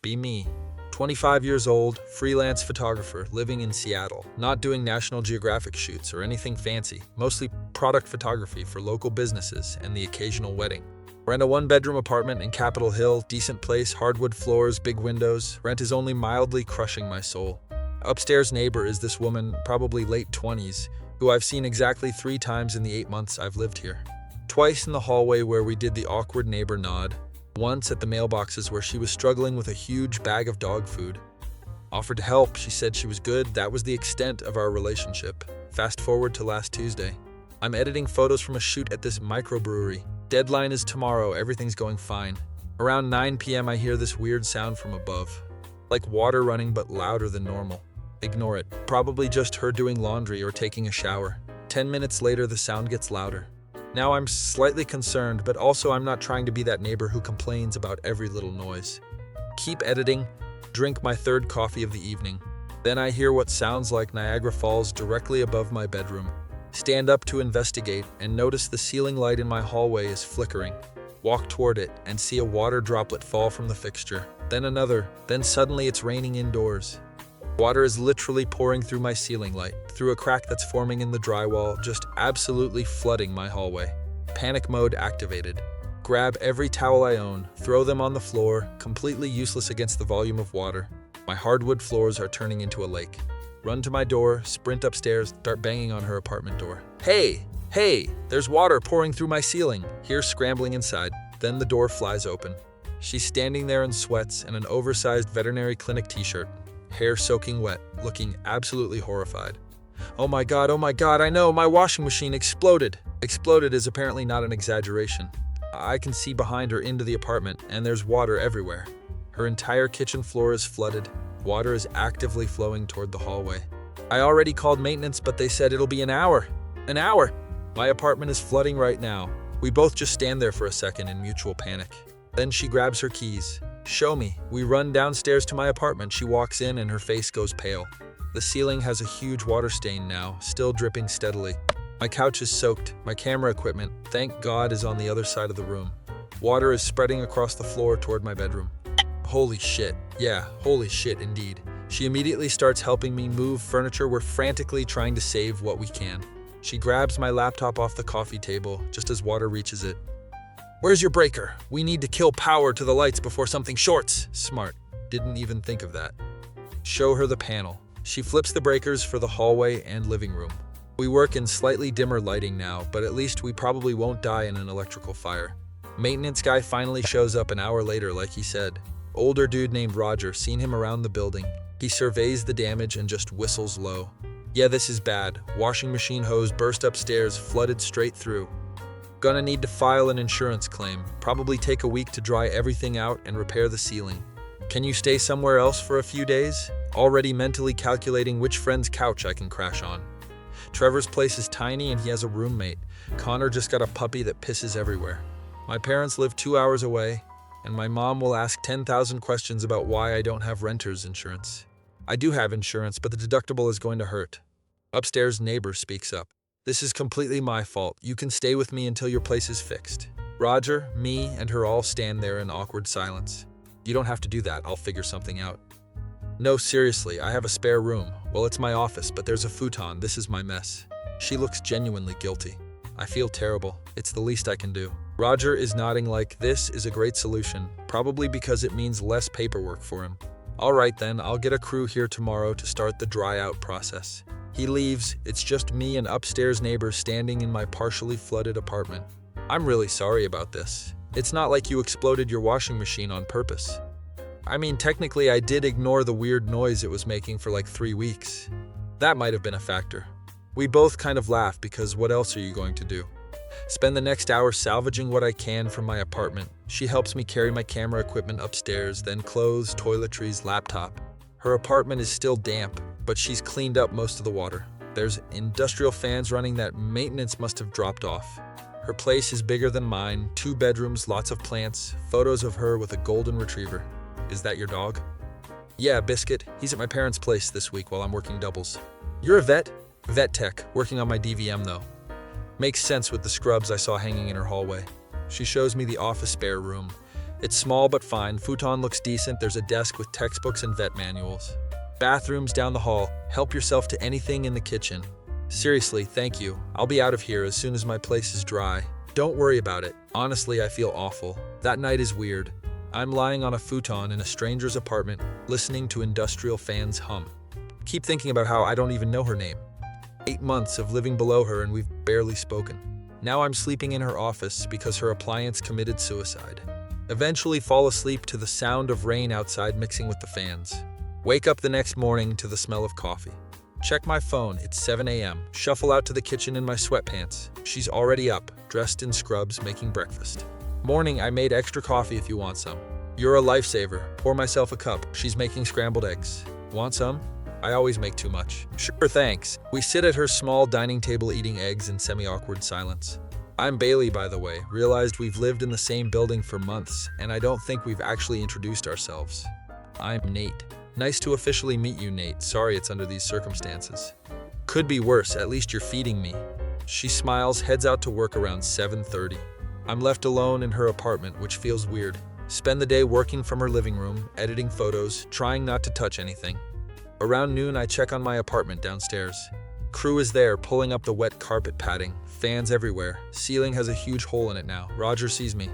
Be me. 25 years old, freelance photographer, living in Seattle, not doing National Geographic shoots or anything fancy, mostly product photography for local businesses and the occasional wedding. Rent a one-bedroom apartment in Capitol Hill, decent place, hardwood floors, big windows. Rent is only mildly crushing my soul. Upstairs neighbor is this woman, probably late 20s, who I've seen exactly 3 times in the 8 months I've lived here. Twice in the hallway where we did the awkward neighbor nod. Once at the mailboxes where she was struggling with a huge bag of dog food. Offered to help, she said she was good. That was the extent of our relationship. Fast forward to last Tuesday. I'm editing photos from a shoot at this microbrewery. Deadline is tomorrow, everything's going fine. Around 9 p.m. I hear this weird sound from above. Like water running but louder than normal. Ignore it. Probably just her doing laundry or taking a shower. 10 minutes later the sound gets louder. Now I'm slightly concerned, but also I'm not trying to be that neighbor who complains about every little noise. Keep editing, drink my 3rd coffee of the evening. Then I hear what sounds like Niagara Falls directly above my bedroom. Stand up to investigate and notice the ceiling light in my hallway is flickering. Walk toward it and see a water droplet fall from the fixture. Then another, then suddenly it's raining indoors. Water is literally pouring through my ceiling light, through a crack that's forming in the drywall, just absolutely flooding my hallway. Panic mode activated. Grab every towel I own, throw them on the floor, completely useless against the volume of water. My hardwood floors are turning into a lake. Run to my door, sprint upstairs, start banging on her apartment door. Hey, there's water pouring through my ceiling. Here scrambling inside. Then the door flies open. She's standing there in sweats and an oversized veterinary clinic t-shirt. Hair soaking wet, looking absolutely horrified. Oh my god, I know, my washing machine exploded. Exploded is apparently not an exaggeration. I can see behind her into the apartment, and there's water everywhere. Her entire kitchen floor is flooded. Water is actively flowing toward the hallway. I already called maintenance, but they said it'll be an hour. An hour! My apartment is flooding right now. We both just stand there for a second in mutual panic. Then she grabs her keys. Show me. We run downstairs to my apartment. She walks in and her face goes pale. The ceiling has a huge water stain now, still dripping steadily. My couch is soaked. My camera equipment, thank God, is on the other side of the room. Water is spreading across the floor toward my bedroom. Holy shit. Yeah, holy shit indeed. She immediately starts helping me move furniture. We're frantically trying to save what we can. She grabs my laptop off the coffee table just as water reaches it. Where's your breaker? We need to kill power to the lights before something shorts. Smart. Didn't even think of that. Show her the panel. She flips the breakers for the hallway and living room. We work in slightly dimmer lighting now, but at least we probably won't die in an electrical fire. Maintenance guy finally shows up an hour later like he said. Older dude named Roger, seen him around the building. He surveys the damage and just whistles low. Yeah, this is bad. Washing machine hose burst upstairs, flooded straight through. Gonna need to file an insurance claim. Probably take a week to dry everything out and repair the ceiling. Can you stay somewhere else for a few days? Already mentally calculating which friend's couch I can crash on. Trevor's place is tiny and he has a roommate. Connor just got a puppy that pisses everywhere. My parents live 2 hours away, and my mom will ask 10,000 questions about why I don't have renter's insurance. I do have insurance, but the deductible is going to hurt. Upstairs neighbor speaks up. This is completely my fault. You can stay with me until your place is fixed. Roger, me, and her all stand there in awkward silence. You don't have to do that. I'll figure something out. No, seriously, I have a spare room. Well, it's my office, but there's a futon. This is my mess. She looks genuinely guilty. I feel terrible. It's the least I can do. Roger is nodding like this is a great solution, probably because it means less paperwork for him. All right then, I'll get a crew here tomorrow to start the dry out process. He leaves. It's just me and upstairs neighbor standing in my partially flooded apartment. I'm really sorry about this. It's not like you exploded your washing machine on purpose. I mean, technically I did ignore the weird noise it was making for like 3 weeks. That might have been a factor. We both kind of laugh because what else are you going to do? Spend the next hour salvaging what I can from my apartment. She helps me carry my camera equipment upstairs, then clothes, toiletries, laptop. Her apartment is still damp, but she's cleaned up most of the water. There's industrial fans running that maintenance must have dropped off. Her place is bigger than mine, 2 bedrooms, lots of plants, photos of her with a golden retriever. Is that your dog? Yeah, Biscuit. He's at my parents' place this week while I'm working doubles. You're a vet? Vet tech, working on my DVM though. Makes sense with the scrubs I saw hanging in her hallway. She shows me the office spare room. It's small but fine. Futon looks decent. There's a desk with textbooks and vet manuals. Bathrooms down the hall. Help yourself to anything in the kitchen. Seriously, thank you. I'll be out of here as soon as my place is dry. Don't worry about it. Honestly, I feel awful. That night is weird. I'm lying on a futon in a stranger's apartment, listening to industrial fans hum. Keep thinking about how I don't even know her name. 8 months of living below her and we've barely spoken. Now I'm sleeping in her office because her appliance committed suicide. Eventually fall asleep to the sound of rain outside mixing with the fans. Wake up the next morning to the smell of coffee. Check my phone, it's 7 a.m. Shuffle out to the kitchen in my sweatpants. She's already up, dressed in scrubs, making breakfast. Morning, I made extra coffee if you want some. You're a lifesaver. Pour myself a cup. She's making scrambled eggs. Want some? I always make too much. Sure, thanks. We sit at her small dining table eating eggs in semi-awkward silence. I'm Bailey, by the way. Realized we've lived in the same building for months, and I don't think we've actually introduced ourselves. I'm Nate. Nice to officially meet you, Nate. Sorry it's under these circumstances. Could be worse, at least you're feeding me. She smiles, heads out to work around 7:30. I'm left alone in her apartment, which feels weird. Spend the day working from her living room, editing photos, trying not to touch anything. Around noon, I check on my apartment downstairs. Crew is there, pulling up the wet carpet padding. Fans everywhere. Ceiling has a huge hole in it now. Roger sees me.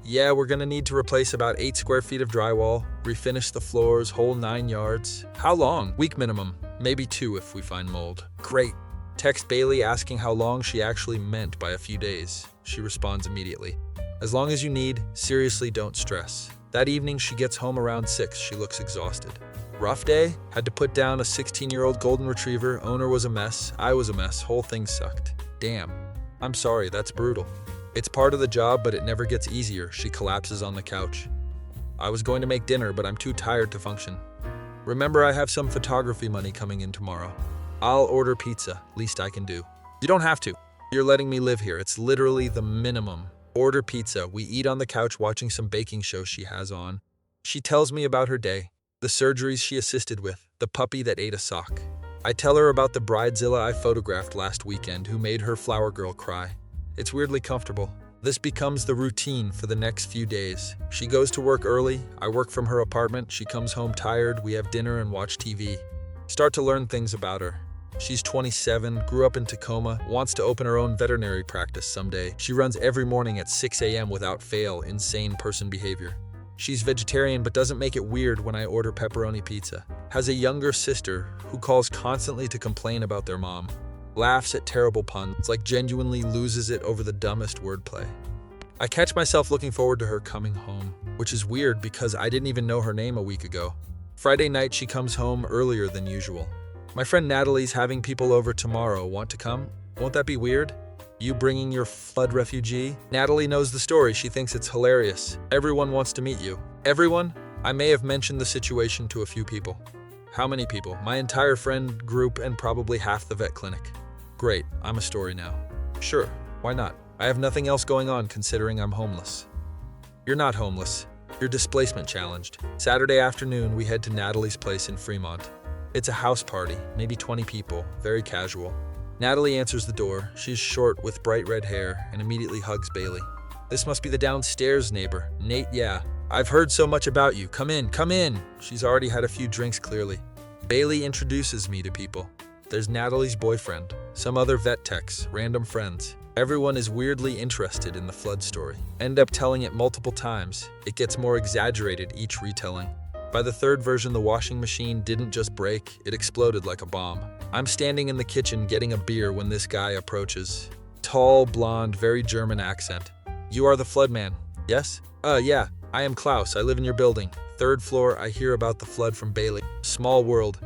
Yeah, we're gonna need to replace about 8 square feet of drywall, refinish the floors, whole 9 yards. How long? Week minimum. Maybe 2 if we find mold. Great. Text Bailey asking how long she actually meant by a few days. She responds immediately. As long as you need, seriously don't stress. That evening she gets home around 6. She looks exhausted. Rough day? Had to put down a 16-year-old golden retriever. Owner was a mess. I was a mess. Whole thing sucked. Damn. I'm sorry, that's brutal. It's part of the job, but it never gets easier. She collapses on the couch. I was going to make dinner, but I'm too tired to function. Remember, I have some photography money coming in tomorrow. I'll order pizza. Least I can do. You don't have to. You're letting me live here. It's literally the minimum. Order pizza. We eat on the couch watching some baking show she has on. She tells me about her day, the surgeries she assisted with, the puppy that ate a sock. I tell her about the bridezilla I photographed last weekend who made her flower girl cry. It's weirdly comfortable. This becomes the routine for the next few days. She goes to work early. I work from her apartment. She comes home tired. We have dinner and watch TV. Start to learn things about her. She's 27, grew up in Tacoma, wants to open her own veterinary practice someday. She runs every morning at 6 a.m. without fail. Insane person behavior. She's vegetarian but doesn't make it weird when I order pepperoni pizza. Has a younger sister who calls constantly to complain about their mom. Laughs at terrible puns, like genuinely loses it over the dumbest wordplay. I catch myself looking forward to her coming home, which is weird because I didn't even know her name a week ago. Friday night she comes home earlier than usual. My friend Natalie's having people over tomorrow. Want to come? Won't that be weird? You bringing your flood refugee? Natalie knows the story. She thinks it's hilarious. Everyone wants to meet you. Everyone? I may have mentioned the situation to a few people. How many people? My entire friend group and probably half the vet clinic. Great, I'm a story now. Sure, why not? I have nothing else going on considering I'm homeless. You're not homeless. You're displacement challenged. Saturday afternoon, we head to Natalie's place in Fremont. It's a house party, maybe 20 people, very casual. Natalie answers the door. She's short with bright red hair and immediately hugs Bailey. This must be the downstairs neighbor. Nate, yeah. I've heard so much about you. Come in, come in. She's already had a few drinks clearly. Bailey introduces me to people. There's Natalie's boyfriend, some other vet techs, random friends. Everyone is weirdly interested in the flood story. End up telling it multiple times. It gets more exaggerated each retelling. By the third version, the washing machine didn't just break, it exploded like a bomb. I'm standing in the kitchen getting a beer when this guy approaches. Tall, blonde, very German accent. You are the flood man, yes? Yeah, I am Klaus, I live in your building. 3rd floor, I hear about the flood from Bailey. Small world.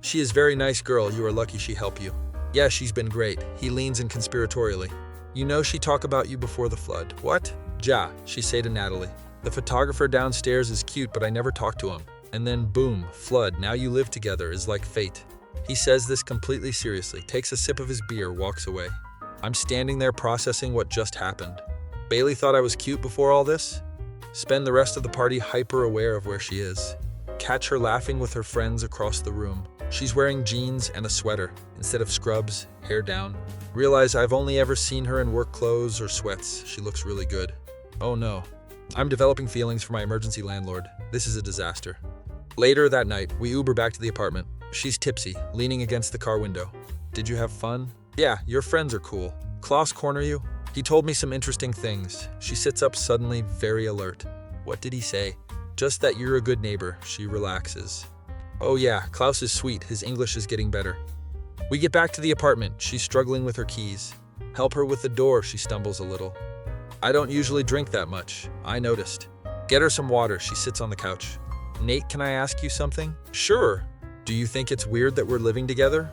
She is very nice girl, you are lucky she helped you. Yeah, she's been great. He leans in conspiratorially. You know she talk about you before the flood. What? Ja, she say to Natalie. The photographer downstairs is cute, but I never talked to him. And then boom, flood, now you live together is like fate. He says this completely seriously, takes a sip of his beer, walks away. I'm standing there processing what just happened. Bailey thought I was cute before all this? Spend the rest of the party hyper aware of where she is. Catch her laughing with her friends across the room. She's wearing jeans and a sweater, instead of scrubs, hair down. Realize I've only ever seen her in work clothes or sweats. She looks really good. Oh no. I'm developing feelings for my emergency landlord. This is a disaster. Later that night, we Uber back to the apartment. She's tipsy, leaning against the car window. Did you have fun? Yeah, your friends are cool. Klaus corner you? He told me some interesting things. She sits up suddenly, very alert. What did he say? Just that you're a good neighbor. She relaxes. Oh yeah, Klaus is sweet. His English is getting better. We get back to the apartment. She's struggling with her keys. Help her with the door. She stumbles a little. I don't usually drink that much. I noticed. Get her some water. She sits on the couch. Nate, can I ask you something? Sure. Do you think it's weird that we're living together?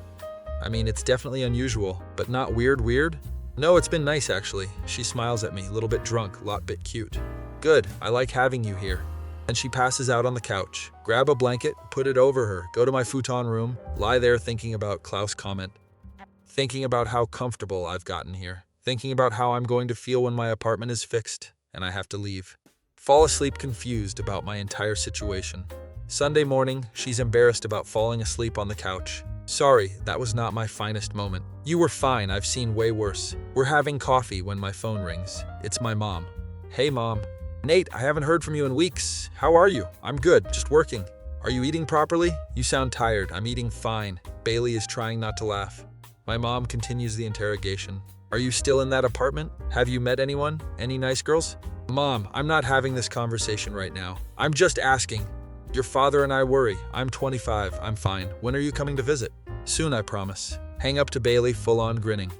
I mean, it's definitely unusual, but not weird? No, it's been nice actually. She smiles at me, a little bit drunk, lot bit cute. Good, I like having you here. And she passes out on the couch. Grab a blanket, put it over her, go to my futon room, lie there thinking about Klaus' comment. Thinking about how comfortable I've gotten here. Thinking about how I'm going to feel when my apartment is fixed and I have to leave. Fall asleep confused about my entire situation. Sunday morning, she's embarrassed about falling asleep on the couch. Sorry, that was not my finest moment. You were fine, I've seen way worse. We're having coffee when my phone rings. It's my mom. Hey mom. Nate, I haven't heard from you in weeks. How are you? I'm good, just working. Are you eating properly? You sound tired. I'm eating fine. Bailey is trying not to laugh. My mom continues the interrogation. Are you still in that apartment? Have you met anyone? Any nice girls? Mom, I'm not having this conversation right now. I'm just asking. Your father and I worry. I'm 25. I'm fine. When are you coming to visit? Soon, I promise. Hang up to Bailey, full-on grinning.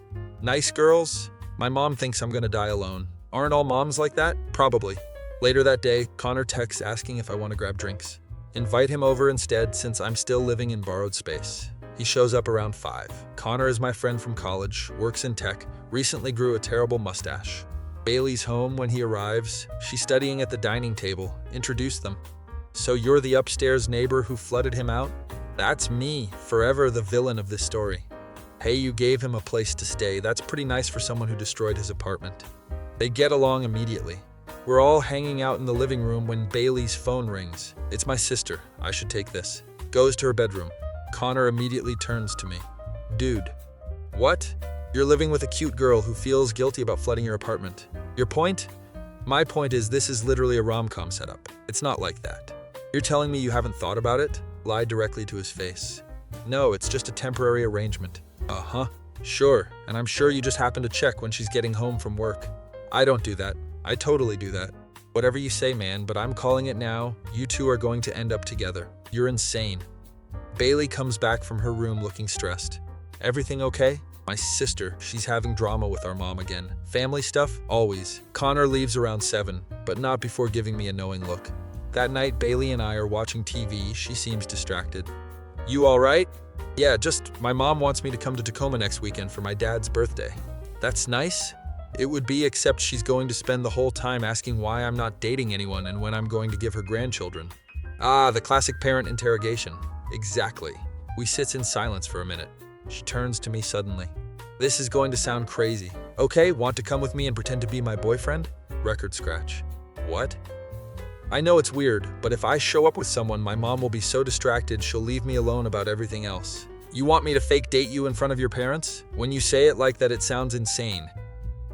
Nice girls? My mom thinks I'm gonna die alone. Aren't all moms like that? Probably. Later that day, Connor texts asking if I want to grab drinks. Invite him over instead since I'm still living in borrowed space. He shows up around 5. Connor is my friend from college, works in tech, recently grew a terrible mustache. Bailey's home when he arrives. She's studying at the dining table. Introduce them. So you're the upstairs neighbor who flooded him out? That's me, forever the villain of this story. Hey, you gave him a place to stay. That's pretty nice for someone who destroyed his apartment. They get along immediately. We're all hanging out in the living room when Bailey's phone rings. It's my sister. I should take this. Goes to her bedroom. Connor immediately turns to me. Dude. What? You're living with a cute girl who feels guilty about flooding your apartment. Your point? My point is this is literally a rom-com setup. It's not like that. You're telling me you haven't thought about it? Lied directly to his face. No, it's just a temporary arrangement. Uh-huh. Sure, and I'm sure you just happen to check when she's getting home from work. I don't do that. I totally do that. Whatever you say, man, but I'm calling it now. You two are going to end up together. You're insane. Bailey comes back from her room looking stressed. Everything okay? My sister, she's having drama with our mom again. Family stuff? Always. Connor leaves around 7, but not before giving me a knowing look. That night, Bailey and I are watching TV. She seems distracted. You all right? Yeah, just my mom wants me to come to Tacoma next weekend for my dad's birthday. That's nice. It would be, except she's going to spend the whole time asking why I'm not dating anyone and when I'm going to give her grandchildren. Ah, the classic parent interrogation. Exactly. We sit in silence for a minute. She turns to me suddenly. This is going to sound crazy. Okay, want to come with me and pretend to be my boyfriend? Record scratch. What? I know it's weird, but if I show up with someone, my mom will be so distracted she'll leave me alone about everything else. You want me to fake date you in front of your parents? When you say it like that, it sounds insane.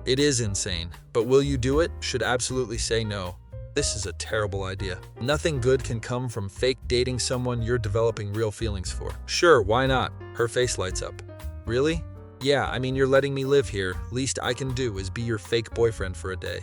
It is insane, but will you do it? Should absolutely say no. This is a terrible idea. Nothing good can come from fake dating someone you're developing real feelings for. Sure, why not? Her face lights up. Really? Yeah, I mean, you're letting me live here. Least I can do is be your fake boyfriend for a day.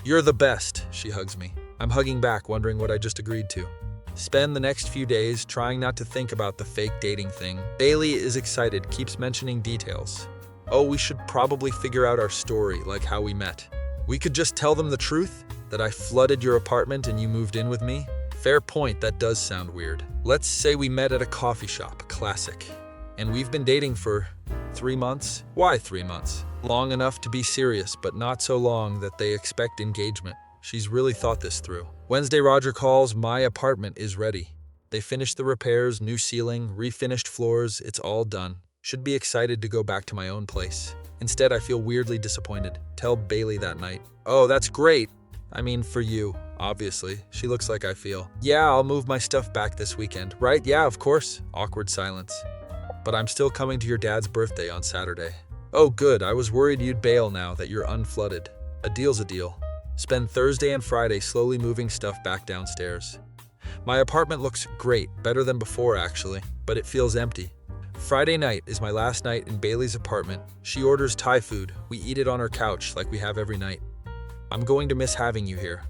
You're the best, she hugs me. I'm hugging back, wondering what I just agreed to. Spend the next few days trying not to think about the fake dating thing. Bailey is excited, keeps mentioning details. Oh, we should probably figure out our story, like how we met. We could just tell them the truth? That I flooded your apartment and you moved in with me? Fair point, that does sound weird. Let's say we met at a coffee shop, classic. And we've been dating for 3 months? Why 3 months? Long enough to be serious, but not so long that they expect engagement. She's really thought this through. Wednesday, Roger calls. My apartment is ready. They finished the repairs, new ceiling, refinished floors. It's all done. Should be excited to go back to my own place. Instead, I feel weirdly disappointed. Tell Bailey that night. Oh, that's great. I mean, for you, obviously. She looks like I feel. Yeah, I'll move my stuff back this weekend. Right? Yeah, of course. Awkward silence. But I'm still coming to your dad's birthday on Saturday. Oh, good. I was worried you'd bail now that you're unflooded. A deal's a deal. Spend Thursday and Friday slowly moving stuff back downstairs. My apartment looks great, better than before actually, but it feels empty. Friday night is my last night in Bailey's apartment. She orders Thai food. We eat it on her couch like we have every night. I'm going to miss having you here.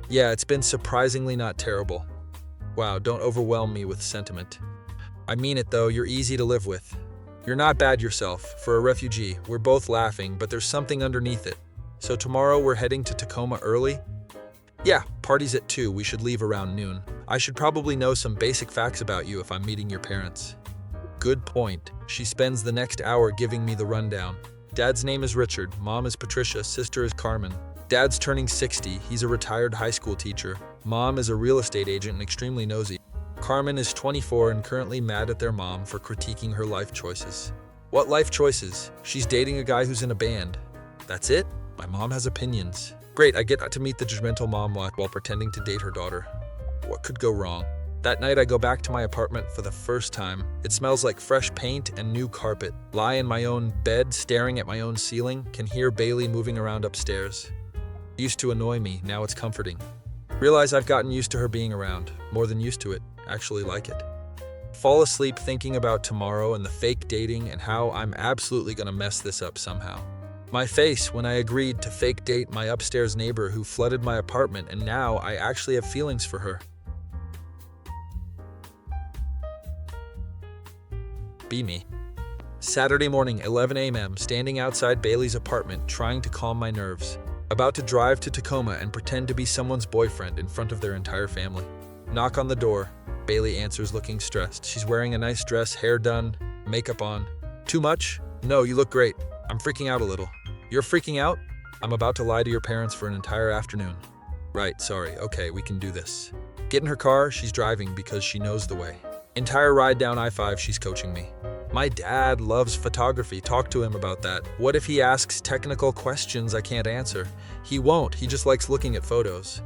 Yeah, it's been surprisingly not terrible. Wow, don't overwhelm me with sentiment. I mean it though, you're easy to live with. You're not bad yourself. For a refugee, we're both laughing, but there's something underneath it. So tomorrow we're heading to Tacoma early? Yeah, party's at 2, we should leave around noon. I should probably know some basic facts about you if I'm meeting your parents. Good point. She spends the next hour giving me the rundown. Dad's name is Richard, Mom is Patricia, sister is Carmen. Dad's turning 60, he's a retired high school teacher. Mom is a real estate agent and extremely nosy. Carmen is 24 and currently mad at their mom for critiquing her life choices. What life choices? She's dating a guy who's in a band. That's it? My mom has opinions. Great, I get to meet the judgmental mom while pretending to date her daughter. What could go wrong? That night I go back to my apartment for the first time. It smells like fresh paint and new carpet. Lie in my own bed, staring at my own ceiling, can hear Bailey moving around upstairs. It used to annoy me, now it's comforting. Realize I've gotten used to her being around. More than used to it, actually like it. Fall asleep thinking about tomorrow and the fake dating and how I'm absolutely gonna mess this up somehow. My face when I agreed to fake date my upstairs neighbor who flooded my apartment, and now I actually have feelings for her. Be me. Saturday morning, 11 a.m., standing outside Bailey's apartment, trying to calm my nerves. About to drive to Tacoma and pretend to be someone's boyfriend in front of their entire family. Knock on the door. Bailey answers looking stressed. She's wearing a nice dress, hair done, makeup on. Too much? No, you look great. I'm freaking out a little. You're freaking out? I'm about to lie to your parents for an entire afternoon. Right, sorry. Okay, we can do this. Get in her car, she's driving because she knows the way. Entire ride down I-5, she's coaching me. My dad loves photography. Talk to him about that. What if he asks technical questions I can't answer? He won't. He just likes looking at photos.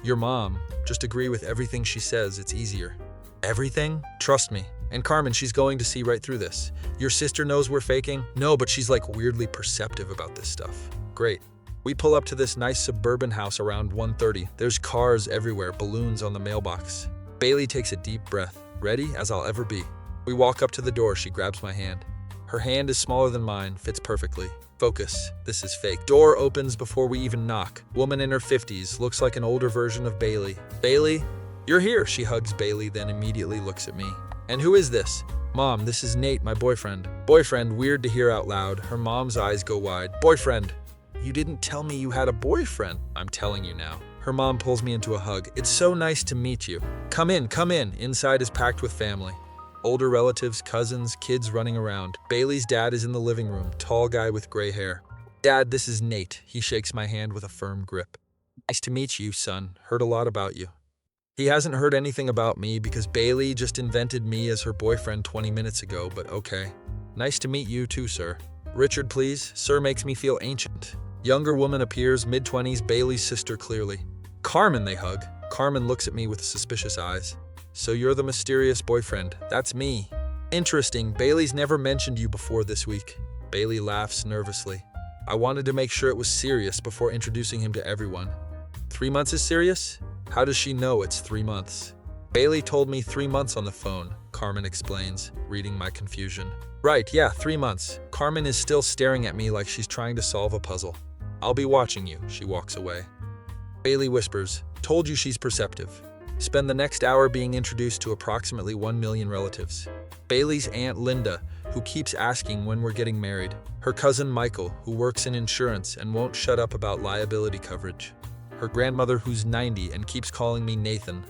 Your mom. Just agree with everything she says. It's easier. Everything? Trust me. And Carmen, she's going to see right through this. Your sister knows we're faking? No, but she's like weirdly perceptive about this stuff. Great. We pull up to this nice suburban house around 1:30. There's cars everywhere, balloons on the mailbox. Bailey takes a deep breath. Ready as I'll ever be. We walk up to the door, she grabs my hand. Her hand is smaller than mine, fits perfectly. Focus, this is fake. Door opens before we even knock. Woman in her 50s, looks like an older version of Bailey. Bailey? You're here, she hugs Bailey, then immediately looks at me. And who is this? Mom, this is Nate, my boyfriend. Boyfriend, weird to hear out loud. Her mom's eyes go wide. Boyfriend. You didn't tell me you had a boyfriend. I'm telling you now. Her mom pulls me into a hug. It's so nice to meet you. Come in, come in. Inside is packed with family. Older relatives, cousins, kids running around. Bailey's dad is in the living room, tall guy with gray hair. Dad, this is Nate. He shakes my hand with a firm grip. Nice to meet you, son. Heard a lot about you. He hasn't heard anything about me because Bailey just invented me as her boyfriend 20 minutes ago, but okay. Nice to meet you too, sir. Richard, please. Sir makes me feel ancient. Younger woman appears, mid-20s, Bailey's sister clearly. Carmen, they hug. Carmen looks at me with suspicious eyes. So you're the mysterious boyfriend. That's me. Interesting. Bailey's never mentioned you before this week. Bailey laughs nervously. I wanted to make sure it was serious before introducing him to everyone. 3 months is serious? How does she know it's 3 months? Bailey told me 3 months on the phone, Carmen explains, reading my confusion. Right, yeah, 3 months. Carmen is still staring at me like she's trying to solve a puzzle. I'll be watching you, she walks away. Bailey whispers, told you she's perceptive. Spend the next hour being introduced to approximately 1 million relatives. Bailey's aunt Linda, who keeps asking when we're getting married. Her cousin Michael, who works in insurance and won't shut up about liability coverage. Her grandmother, who's 90 and keeps calling me Nathan.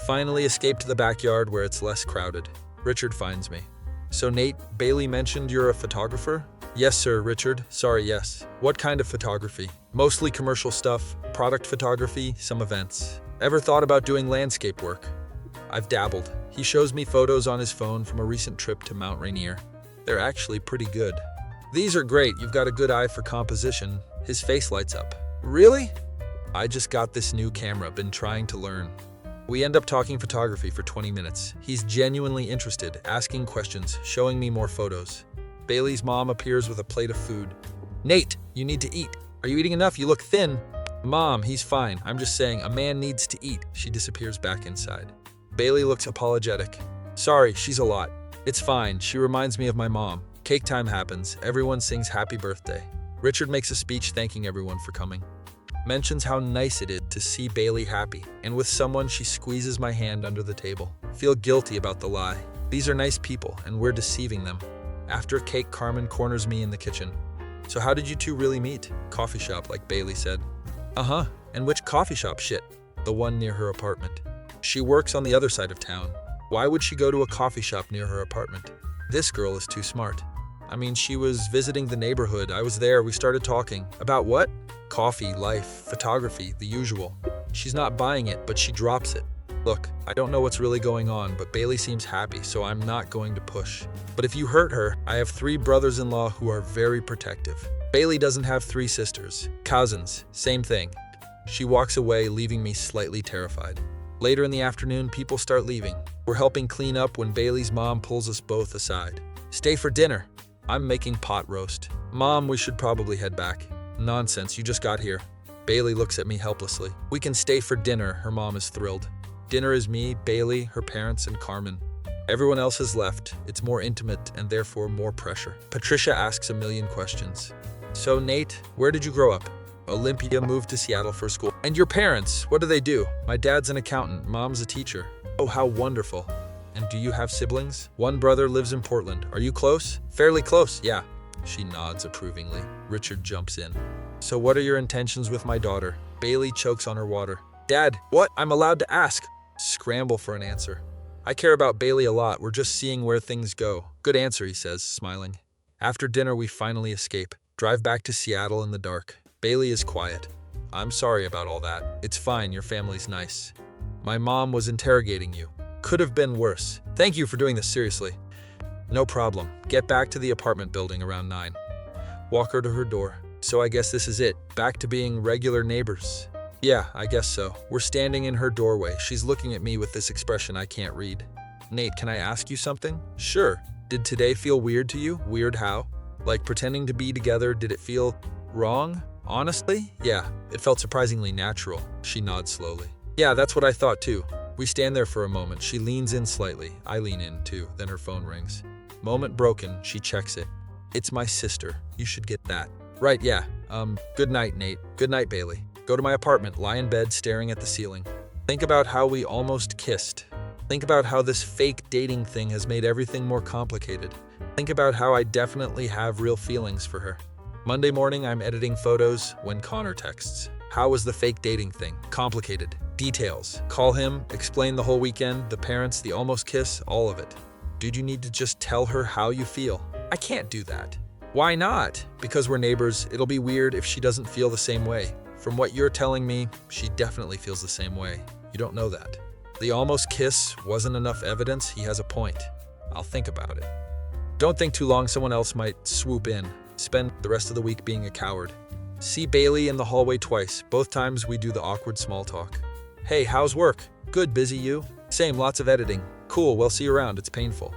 Finally escape to the backyard where it's less crowded. Richard finds me. So Nate, Bailey mentioned you're a photographer? Yes, sir, Richard. Sorry, yes. What kind of photography? Mostly commercial stuff, product photography, some events. Ever thought about doing landscape work? I've dabbled. He shows me photos on his phone from a recent trip to Mount Rainier. They're actually pretty good. These are great. You've got a good eye for composition. His face lights up. Really? I just got this new camera, been trying to learn. We end up talking photography for 20 minutes. He's genuinely interested, asking questions, showing me more photos. Bailey's mom appears with a plate of food. Nate, you need to eat. Are you eating enough? You look thin. Mom, he's fine. I'm just saying a man needs to eat. She disappears back inside. Bailey looks apologetic. Sorry, she's a lot. It's fine. She reminds me of my mom. Cake time happens. Everyone sings happy birthday. Richard makes a speech thanking everyone for coming. Mentions how nice it is to see Bailey happy, and with someone she squeezes my hand under the table. Feel guilty about the lie. These are nice people, and we're deceiving them. After cake, Carmen corners me in the kitchen. So how did you two really meet? Coffee shop, like Bailey said. Uh-huh. And which coffee shop? Shit. The one near her apartment. She works on the other side of town. Why would she go to a coffee shop near her apartment? This girl is too smart. I mean, she was visiting the neighborhood. I was there. We started talking. About what? Coffee, life, photography, the usual. She's not buying it, but she drops it. Look, I don't know what's really going on, but Bailey seems happy, so I'm not going to push. But if you hurt her, I have 3 brothers-in-law who are very protective. Bailey doesn't have 3 sisters. Cousins, same thing. She walks away, leaving me slightly terrified. Later in the afternoon, people start leaving. We're helping clean up when Bailey's mom pulls us both aside. Stay for dinner. I'm making pot roast. Mom, we should probably head back. Nonsense, you just got here. Bailey looks at me helplessly. We can stay for dinner, her mom is thrilled. Dinner is me, Bailey, her parents, and Carmen. Everyone else has left. It's more intimate and therefore more pressure. Patricia asks a million questions. So Nate, where did you grow up? Olympia moved to Seattle for school. And your parents, what do they do? My dad's an accountant, mom's a teacher. Oh, how wonderful. And do you have siblings? One brother lives in Portland. Are you close? Fairly close, yeah. She nods approvingly. Richard jumps in. So what are your intentions with my daughter? Bailey chokes on her water. Dad, what? I'm allowed to ask. Scramble for an answer. I care about Bailey a lot. We're just seeing where things go. Good answer, he says, smiling. After dinner, we finally escape. Drive back to Seattle in the dark. Bailey is quiet. I'm sorry about all that. It's fine, your family's nice. My mom was interrogating you. Could have been worse. Thank you for doing this seriously. No problem. Get back to the apartment building around 9. Walk her to her door. So I guess this is it. Back to being regular neighbors. Yeah, I guess so. We're standing in her doorway. She's looking at me with this expression I can't read. Nate, can I ask you something? Sure. Did today feel weird to you? Weird how? Like pretending to be together, did it feel wrong? Honestly? Yeah, it felt surprisingly natural. She nods slowly. Yeah, that's what I thought too. We stand there for a moment. She leans in slightly. I lean in too. Then her phone rings. Moment broken. She checks it. It's my sister. You should get that. Right, yeah. Good night, Nate. Good night, Bailey. Go to my apartment. Lie in bed staring at the ceiling. Think about how we almost kissed. Think about how this fake dating thing has made everything more complicated. Think about how I definitely have real feelings for her. Monday morning, I'm editing photos when Connor texts. How was the fake dating thing? Complicated. Details. Call him, explain the whole weekend, the parents, the almost kiss, all of it. Did you need to just tell her how you feel? I can't do that. Why not? Because we're neighbors, it'll be weird if she doesn't feel the same way. From what you're telling me, she definitely feels the same way. You don't know that. The almost kiss wasn't enough evidence. He has a point. I'll think about it. Don't think too long, someone else might swoop in. Spend the rest of the week being a coward. See Bailey in the hallway twice. Both times we do the awkward small talk. Hey, how's work? Good, busy you? Same, lots of editing. Cool, well, see you around. It's painful.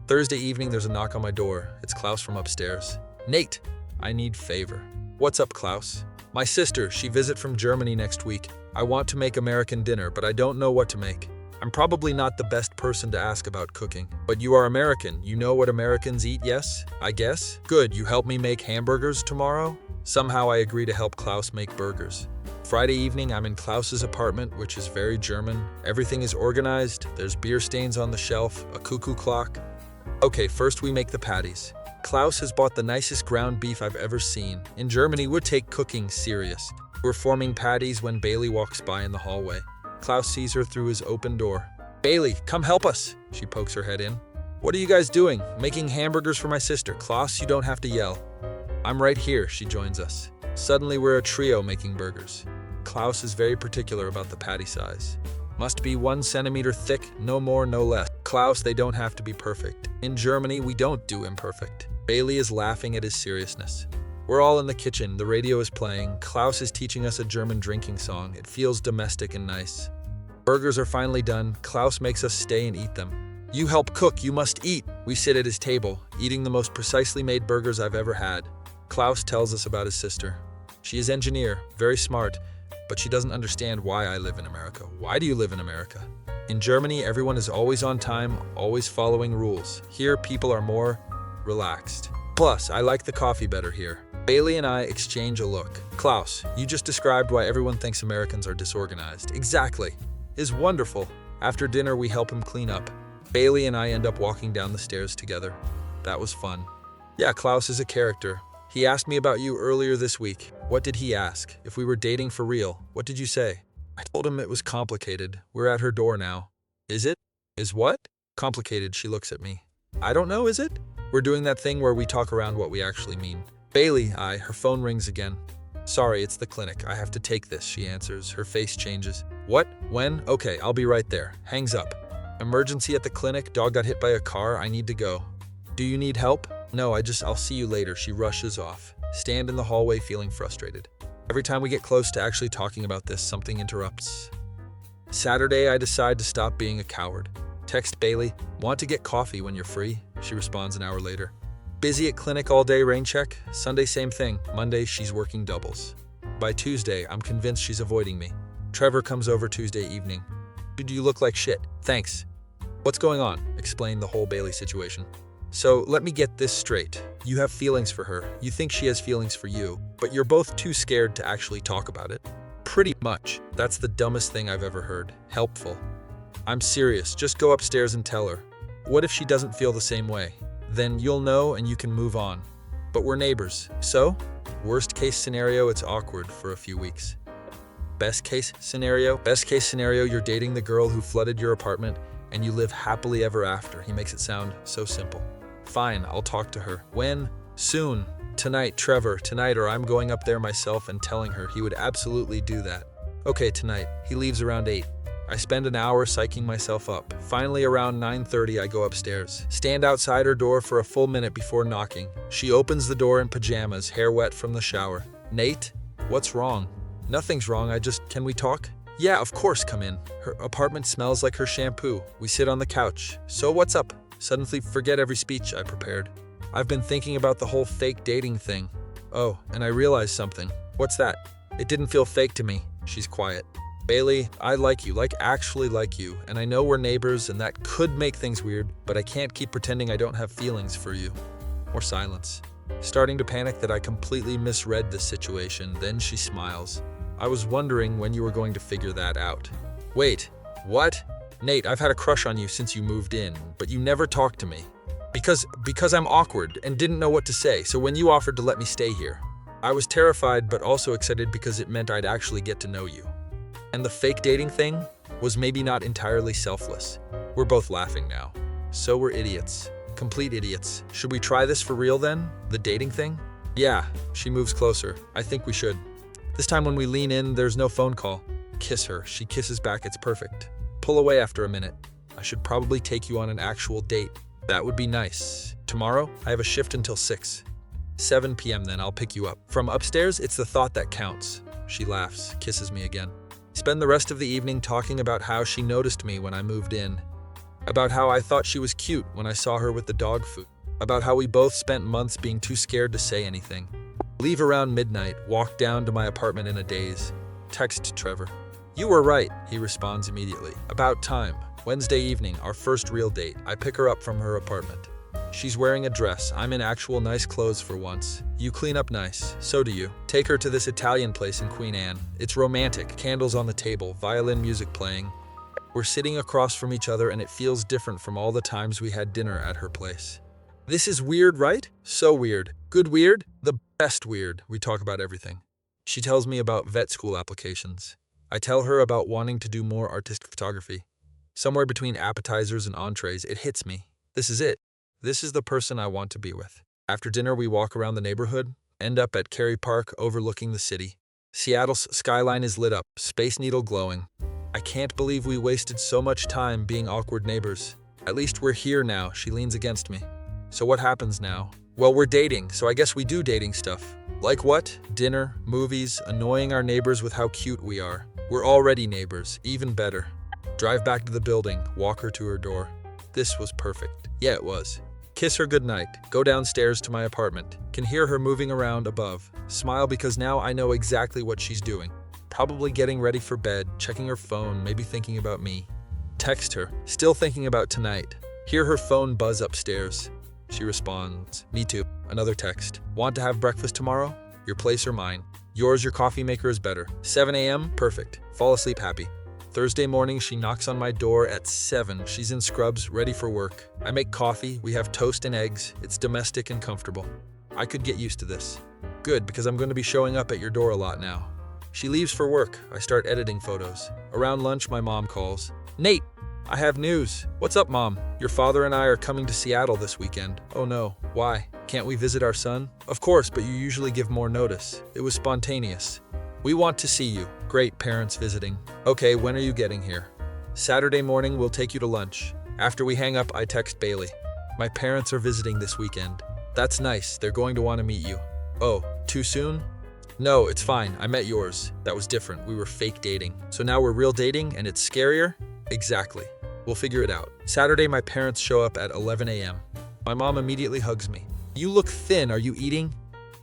Thursday evening, there's a knock on my door. It's Klaus from upstairs. Nate, I need favor. What's up, Klaus? My sister, she visit from Germany next week. I want to make American dinner, but I don't know what to make. I'm probably not the best person to ask about cooking. But you are American. You know what Americans eat, yes? I guess? Good, you help me make hamburgers tomorrow? Somehow I agree to help Klaus make burgers. Friday evening, I'm in Klaus's apartment, which is very German. Everything is organized. There's beer stains on the shelf, a cuckoo clock. Okay, first we make the patties. Klaus has bought the nicest ground beef I've ever seen. In Germany, we take cooking serious. We're forming patties when Bailey walks by in the hallway. Klaus sees her through his open door. Bailey, come help us. She pokes her head in. What are you guys doing? Making hamburgers for my sister. Klaus, you don't have to yell. I'm right here, she joins us. Suddenly we're a trio making burgers. Klaus is very particular about the patty size. Must be 1 centimeter thick, no more, no less. Klaus, they don't have to be perfect. In Germany, we don't do imperfect. Bailey is laughing at his seriousness. We're all in the kitchen, the radio is playing. Klaus is teaching us a German drinking song. It feels domestic and nice. Burgers are finally done. Klaus makes us stay and eat them. You help cook, you must eat. We sit at his table, eating the most precisely made burgers I've ever had. Klaus tells us about his sister. She is engineer, very smart, but she doesn't understand why I live in America. Why do you live in America? In Germany, everyone is always on time, always following rules. Here, people are more relaxed. Plus, I like the coffee better here. Bailey and I exchange a look. Klaus, you just described why everyone thinks Americans are disorganized. Exactly. Is wonderful. After dinner, we help him clean up. Bailey and I end up walking down the stairs together. That was fun. Yeah, Klaus is a character. He asked me about you earlier this week. What did he ask? If we were dating for real. What did you say? I told him it was complicated. We're at her door now. Is it? Is what? Complicated, she looks at me. I don't know, is it? We're doing that thing where we talk around what we actually mean. Bailey, her phone rings again. Sorry, it's the clinic. I have to take this, she answers. Her face changes. What? When? Okay, I'll be right there. Hangs up. Emergency at the clinic. Dog got hit by a car. I need to go. Do you need help? No, I'll see you later. She rushes off. Stand in the hallway feeling frustrated. Every time we get close to actually talking about this, something interrupts. Saturday, I decide to stop being a coward. Text Bailey, want to get coffee when you're free? She responds an hour later. Busy at clinic all day, rain check. Sunday, same thing. Monday, she's working doubles. By Tuesday, I'm convinced she's avoiding me. Trevor comes over Tuesday evening. Do you look like shit? Thanks. What's going on? Explain the whole Bailey situation. So let me get this straight. You have feelings for her. You think she has feelings for you, but you're both too scared to actually talk about it. Pretty much. That's the dumbest thing I've ever heard. Helpful. I'm serious. Just go upstairs and tell her. What if she doesn't feel the same way? Then you'll know and you can move on. But we're neighbors. So? Worst case scenario, it's awkward for a few weeks. Best case scenario? Best case scenario, you're dating the girl who flooded your apartment and you live happily ever after. He makes it sound so simple. Fine, I'll talk to her. When? Soon. Tonight, Trevor. Tonight, or I'm going up there myself and telling her. He would absolutely do that. Okay, tonight. He leaves around 8. I spend an hour psyching myself up. Finally, around 9:30, I go upstairs. Stand outside her door for a full minute before knocking. She opens the door in pajamas, hair wet from the shower. Nate? What's wrong? Nothing's wrong, can we talk? Yeah, of course, come in. Her apartment smells like her shampoo. We sit on the couch. So what's up? Suddenly forget every speech I prepared. I've been thinking about the whole fake dating thing. Oh, and I realized something. What's that? It didn't feel fake to me. She's quiet. Bailey, I like you, actually like you, and I know we're neighbors and that could make things weird, but I can't keep pretending I don't have feelings for you. More silence. Starting to panic that I completely misread the situation, then she smiles. I was wondering when you were going to figure that out. Wait, what? Nate, I've had a crush on you since you moved in, but you never talked to me. Because I'm awkward and didn't know what to say, so when you offered to let me stay here, I was terrified but also excited because it meant I'd actually get to know you. And the fake dating thing was maybe not entirely selfless. We're both laughing now. So we're idiots. Complete idiots. Should we try this for real then? The dating thing? Yeah, she moves closer. I think we should. This time when we lean in, there's no phone call. Kiss her. She kisses back. It's perfect. Pull away after a minute. I should probably take you on an actual date. That would be nice. Tomorrow, I have a shift until 6. 7 p.m. then I'll pick you up. From upstairs, it's the thought that counts. She laughs, kisses me again. Spend the rest of the evening talking about how she noticed me when I moved in. About how I thought she was cute when I saw her with the dog food. About how we both spent months being too scared to say anything. Leave around midnight, walk down to my apartment in a daze. Text Trevor. You were right, he responds immediately. About time. Wednesday evening, our first real date. I pick her up from her apartment. She's wearing a dress. I'm in actual nice clothes for once. You clean up nice. So do you. Take her to this Italian place in Queen Anne. It's romantic. Candles on the table, violin music playing. We're sitting across from each other and it feels different from all the times we had dinner at her place. This is weird, right? So weird. Good weird? The best weird. We talk about everything. She tells me about vet school applications. I tell her about wanting to do more artistic photography. Somewhere between appetizers and entrees, it hits me. This is it. This is the person I want to be with. After dinner, we walk around the neighborhood, end up at Cary Park overlooking the city. Seattle's skyline is lit up, Space Needle glowing. I can't believe we wasted so much time being awkward neighbors. At least we're here now, she leans against me. So what happens now? Well, we're dating, so I guess we do dating stuff. Like what? Dinner, movies, annoying our neighbors with how cute we are. We're already neighbors, even better. Drive back to the building, walk her to her door. This was perfect. Yeah, it was. Kiss her goodnight. Go downstairs to my apartment. Can hear her moving around above. Smile because now I know exactly what she's doing. Probably getting ready for bed, checking her phone, maybe thinking about me. Text her. Still thinking about tonight. Hear her phone buzz upstairs. She responds, me too. Another text. Want to have breakfast tomorrow? Your place or mine? Yours, your coffee maker is better. 7 a.m. Perfect. Fall asleep happy. Thursday morning, she knocks on my door at 7. She's in scrubs, ready for work. I make coffee. We have toast and eggs. It's domestic and comfortable. I could get used to this. Good, because I'm going to be showing up at your door a lot now. She leaves for work. I start editing photos. Around lunch, my mom calls. Nate, I have news. What's up, Mom? Your father and I are coming to Seattle this weekend. Oh no, why? Can't we visit our son? Of course, but you usually give more notice. It was spontaneous. We want to see you. Great, parents visiting. Okay, when are you getting here? Saturday morning, we'll take you to lunch. After we hang up, I text Bailey. My parents are visiting this weekend. That's nice. They're going to want to meet you. Oh, too soon? No, it's fine. I met yours. That was different. We were fake dating. So now we're real dating and it's scarier? Exactly. We'll figure it out. Saturday, my parents show up at 11 a.m. My mom immediately hugs me. You look thin. Are you eating?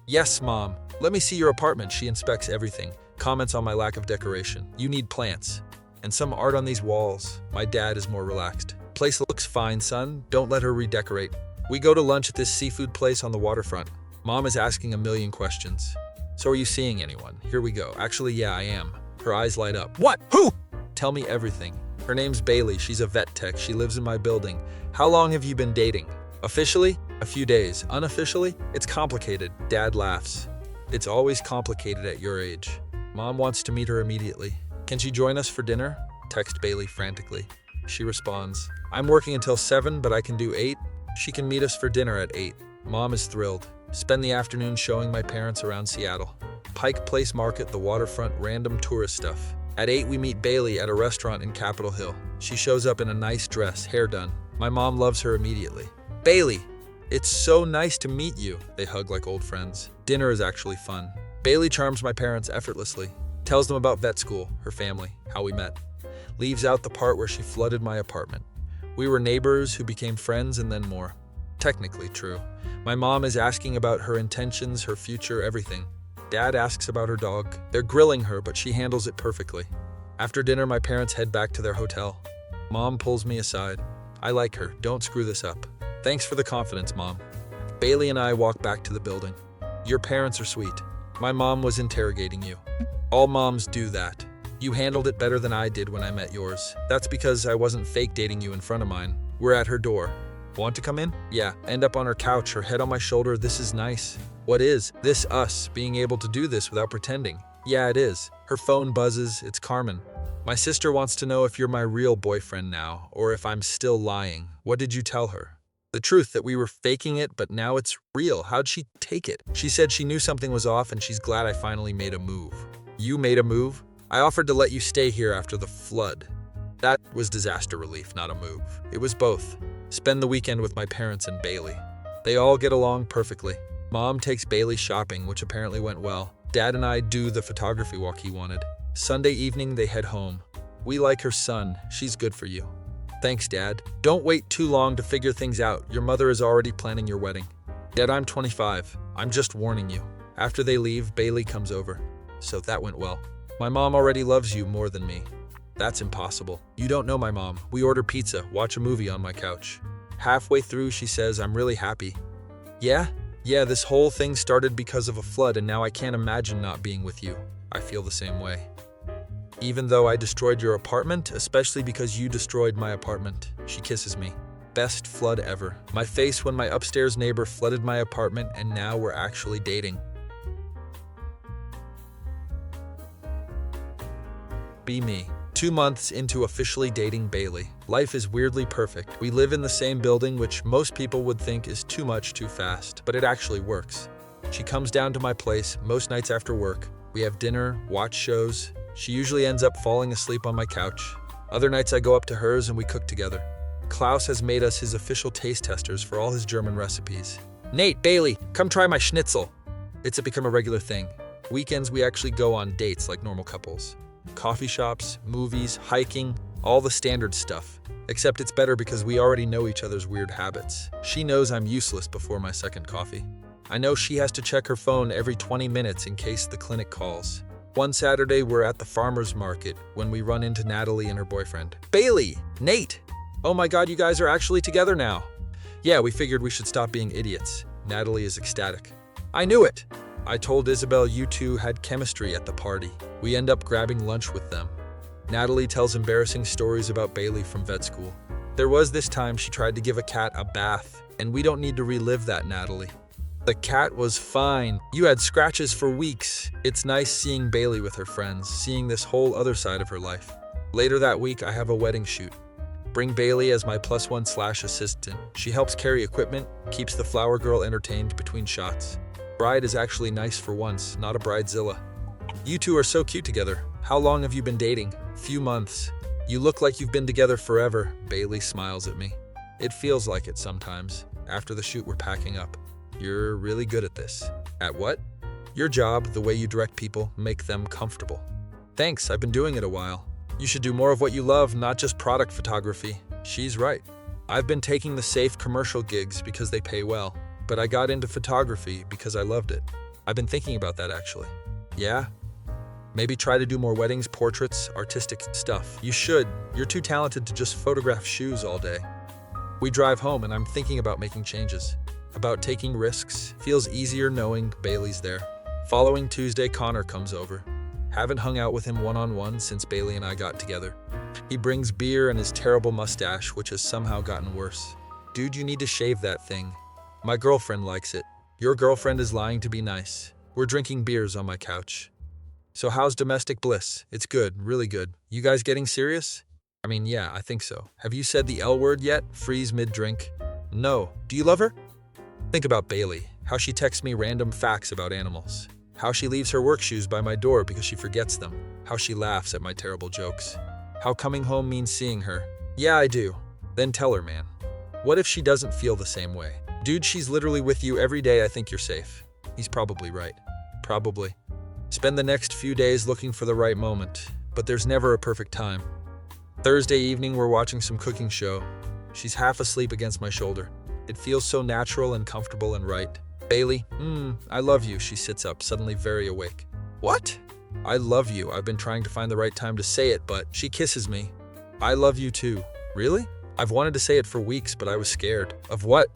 Yes, Mom. Let me see your apartment. She inspects everything. Comments on my lack of decoration. You need plants. And some art on these walls. My dad is more relaxed. Place looks fine, son. Don't let her redecorate. We go to lunch at this seafood place on the waterfront. Mom is asking a million questions. So are you seeing anyone? Here we go. Actually, yeah, I am. Her eyes light up. What? Who? Tell me everything. Her name's Bailey. She's a vet tech. She lives in my building. How long have you been dating? Officially? A few days. Unofficially? It's complicated. Dad laughs. It's always complicated at your age. Mom wants to meet her immediately. Can she join us for dinner? Text Bailey frantically. She responds, I'm working until 7, but I can do 8. She can meet us for dinner at 8. Mom is thrilled. Spend the afternoon showing my parents around Seattle. Pike Place Market, the waterfront, random tourist stuff. At 8, we meet Bailey at a restaurant in Capitol Hill. She shows up in a nice dress, hair done. My mom loves her immediately. Bailey, it's so nice to meet you. They hug like old friends. Dinner is actually fun. Bailey charms my parents effortlessly. Tells them about vet school, her family, how we met. Leaves out the part where she flooded my apartment. We were neighbors who became friends and then more. Technically true. My mom is asking about her intentions, her future, everything. Dad asks about her dog. They're grilling her, but she handles it perfectly. After dinner, my parents head back to their hotel. Mom pulls me aside. I like her. Don't screw this up. Thanks for the confidence, Mom. Bailey and I walk back to the building. Your parents are sweet. My mom was interrogating you. All moms do that. You handled it better than I did when I met yours. That's because I wasn't fake dating you in front of mine. We're at her door. Want to come in? Yeah. End up on her couch, her head on my shoulder. This is nice. What is? This us, being able to do this without pretending. Yeah, it is. Her phone buzzes. It's Carmen. My sister wants to know if you're my real boyfriend now, or if I'm still lying. What did you tell her? The truth that we were faking it, but now it's real. How'd she take it? She said she knew something was off and she's glad I finally made a move. You made a move? I offered to let you stay here after the flood. That was disaster relief, not a move. It was both. Spend the weekend with my parents and Bailey. They all get along perfectly. Mom takes Bailey shopping, which apparently went well. Dad and I do the photography walk he wanted. Sunday evening, they head home. We like her son. She's good for you. Thanks, Dad. Don't wait too long to figure things out. Your mother is already planning your wedding. Dad, I'm 25. I'm just warning you. After they leave, Bailey comes over. So that went well. My mom already loves you more than me. That's impossible. You don't know my mom. We order pizza, watch a movie on my couch. Halfway through, she says, I'm really happy. Yeah, this whole thing started because of a flood and now I can't imagine not being with you. I feel the same way. Even though I destroyed your apartment, especially because you destroyed my apartment. She kisses me. Best flood ever. My face when my upstairs neighbor flooded my apartment and now we're actually dating. Be me. 2 months into officially dating Bailey. Life is weirdly perfect. We live in the same building, which most people would think is too much too fast, but it actually works. She comes down to my place most nights after work. We have dinner, watch shows. She usually ends up falling asleep on my couch. Other nights I go up to hers and we cook together. Klaus has made us his official taste testers for all his German recipes. Nate, Bailey, come try my schnitzel. It's become a regular thing. Weekends we actually go on dates like normal couples. Coffee shops, movies, hiking. All the standard stuff. Except it's better because we already know each other's weird habits. She knows I'm useless before my second coffee. I know she has to check her phone every 20 minutes in case the clinic calls. One Saturday, we're at the farmer's market when we run into Natalie and her boyfriend. Bailey! Nate! Oh my god, you guys are actually together now. Yeah, we figured we should stop being idiots. Natalie is ecstatic. I knew it! I told Isabel you two had chemistry at the party. We end up grabbing lunch with them. Natalie tells embarrassing stories about Bailey from vet school. There was this time she tried to give a cat a bath, and we don't need to relive that, Natalie. The cat was fine. You had scratches for weeks. It's nice seeing Bailey with her friends, seeing this whole other side of her life. Later that week, I have a wedding shoot. Bring Bailey as my +1/assistant. She helps carry equipment, keeps the flower girl entertained between shots. Bride is actually nice for once, not a bridezilla. You two are so cute together. How long have you been dating? Few months. You look like you've been together forever. Bailey smiles at me. It feels like it sometimes. After the shoot, we're packing up. You're really good at this. At what? Your job, the way you direct people, make them comfortable. Thanks, I've been doing it a while. You should do more of what you love, not just product photography. She's right. I've been taking the safe commercial gigs because they pay well, but I got into photography because I loved it. I've been thinking about that actually. Yeah? Maybe try to do more weddings, portraits, artistic stuff. You should. You're too talented to just photograph shoes all day. We drive home and I'm thinking about making changes. About taking risks. Feels easier knowing Bailey's there. Following Tuesday, Connor comes over. Haven't hung out with him one-on-one since Bailey and I got together. He brings beer and his terrible mustache, which has somehow gotten worse. Dude, you need to shave that thing. My girlfriend likes it. Your girlfriend is lying to be nice. We're drinking beers on my couch. So how's domestic bliss? It's good, really good. You guys getting serious? I mean, yeah, I think so. Have you said the L word yet? Freeze mid-drink. No. Do you love her? Think about Bailey, how she texts me random facts about animals. How she leaves her work shoes by my door because she forgets them. How she laughs at my terrible jokes. How coming home means seeing her. Yeah, I do. Then tell her, man. What if she doesn't feel the same way? Dude, she's literally with you every day. I think you're safe. He's probably right. Probably. Spend the next few days looking for the right moment, but there's never a perfect time. Thursday evening, we're watching some cooking show. She's half asleep against my shoulder. It feels so natural and comfortable and right. Bailey, I love you. She sits up, suddenly very awake. What? I love you. I've been trying to find the right time to say it, but she kisses me. I love you too. Really? I've wanted to say it for weeks, but I was scared. Of what?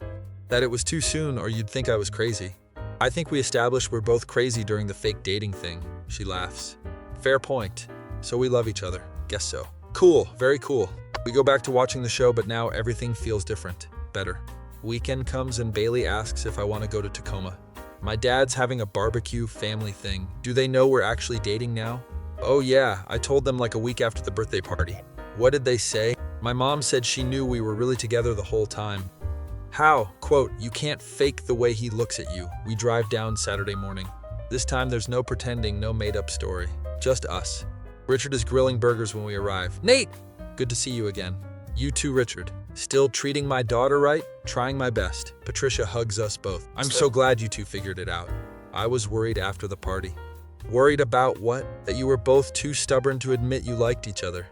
That it was too soon or you'd think I was crazy. I think we established we're both crazy during the fake dating thing. She laughs. Fair point. So we love each other. Guess so. Cool. Very cool. We go back to watching the show, but now everything feels different. Better. Weekend comes and Bailey asks if I want to go to Tacoma. My dad's having a barbecue family thing. Do they know we're actually dating now? Oh yeah, I told them like a week after the birthday party. What did they say? My mom said she knew we were really together the whole time. How? Quote, you can't fake the way he looks at you. We drive down Saturday morning. This time there's no pretending, no made-up story. Just us. Richard is grilling burgers when we arrive. Nate! Good to see you again. You too, Richard. Still treating my daughter right? Trying my best. Patricia hugs us both. I'm so glad you two figured it out. I was worried after the party. Worried about what? That you were both too stubborn to admit you liked each other.